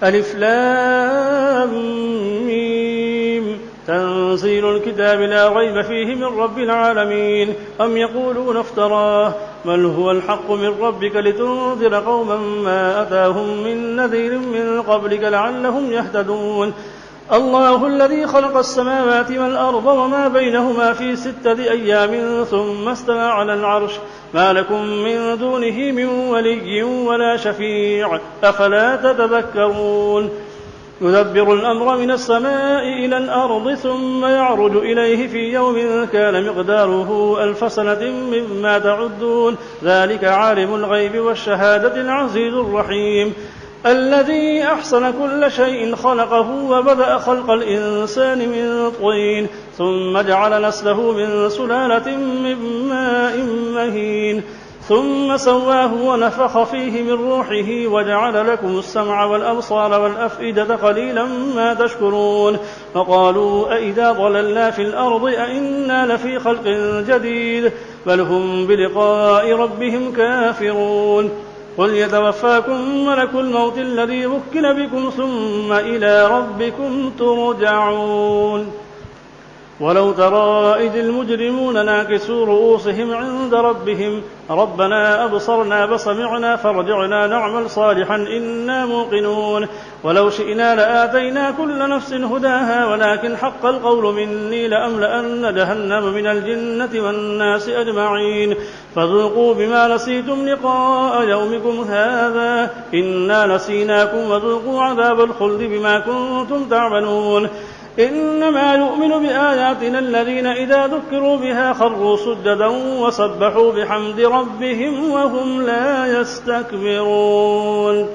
ألف لام ميم تنزيل الكتاب لا ريب فيه من رب العالمين أم يقولون افتراه بل هو الحق من ربك لتنذر قوما ما أتاهم من نذير من قبلك لعلهم يهتدون الله الذي خلق السماوات والأرض وما بينهما في 6 أيام ثم استوى على العرش ما لكم من دونه من ولي ولا شفيع أفلا تتذكرون يدبر الأمر من السماء إلى الأرض ثم يعرج إليه في يوم كان مقداره 1000 سنة مما تعدون ذلك عالم الغيب والشهادة العزيز الرحيم الذي أحسن كل شيء خلقه وبدأ خلق الإنسان من طين ثم جعل نسله من سلالة من ماء مهين ثم سواه ونفخ فيه من روحه وجعل لكم السمع والأبصار والأفئدة قليلا ما تشكرون فقالوا أئذا ضللنا في الأرض أئنا لفي خلق جديد بل هم بلقاء ربهم كافرون قل يتوفاكم ملك الموت الذي وكل بكم ثم إلى ربكم ترجعون ولو ترى إذ المجرمون ناكسوا رؤوسهم عند ربهم ربنا أبصرنا فسمعنا فارجعنا نعمل صالحا إنا موقنون ولو شئنا لآتينا كل نفس هداها ولكن حق القول مني لأملأن جهنم من الجنة والناس أجمعين فذوقوا بما نسيتم لقاء يومكم هذا إنا نسيناكم وذوقوا عذاب الخلد بما كنتم تعملون إنما يؤمن بآياتنا الذين إذا ذكروا بها خروا سجدا وسبحوا بحمد ربهم وهم لا يستكبرون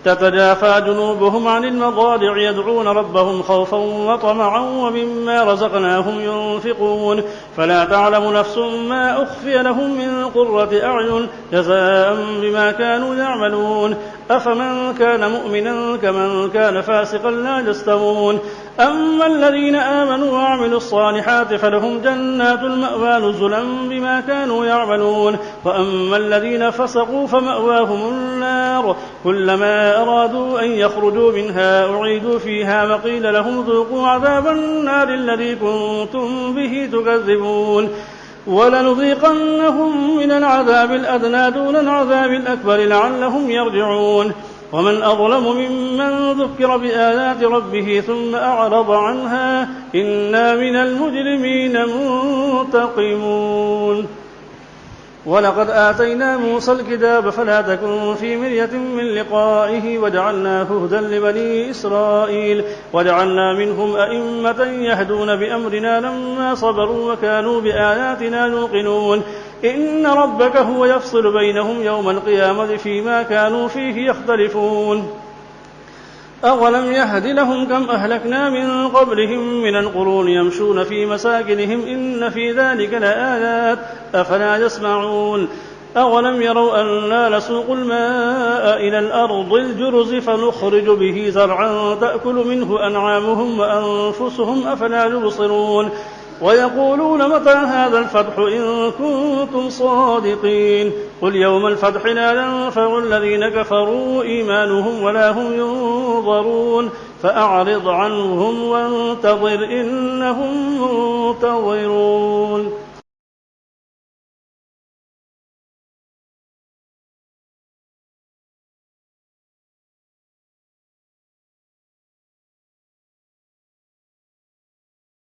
تتجافى جنوبهم عن المضاجع يدعون ربهم خوفا وطمعا ومما رزقناهم ينفقون فلا تعلم نفس ما أخفي لهم من قرة أعين جزاء بما كانوا يعملون أفمن كان مؤمنا كمن كان فاسقا لا يستوون أما الذين آمنوا وعملوا الصالحات فلهم جنات المأوى نزلا بما كانوا يعملون وأما الذين فسقوا فمأواهم النار كلما أرادوا أن يخرجوا منها أعيدوا فيها وقيل لهم ذوقوا عذاب النار الذي كنتم به تكذبون ولنذيقنهم من العذاب الأدنى دون العذاب الأكبر لعلهم يرجعون ومن أظلم ممن ذكر بآيات ربه ثم أعرض عنها إنا من المجرمين منتقمون ولقد آتينا موسى الكتاب فلا تكن في مرية من لقائه وجعلناه هدى لبني إسرائيل وجعلنا منهم أئمة يهدون بأمرنا لما صبروا وكانوا بآياتنا يوقنون إن ربك هو يفصل بينهم يوم القيامة فيما كانوا فيه يختلفون أولم يهد لهم كم أهلكنا من قبلهم من القرون يمشون في مساكنهم إن في ذلك لآيات أفلا يسمعون أولم يروا أنا نسوق الماء إلى الأرض الجرز فنخرج به زرعا تأكل منه أنعامهم وأنفسهم أفلا يبصرون ويقولون متى هذا الفتح إن كنتم صادقين قل يوم الفتح لا ينفع الذين كفروا إيمانهم ولا هم ينظرون فأعرض عنهم وانتظر إنهم منتظرون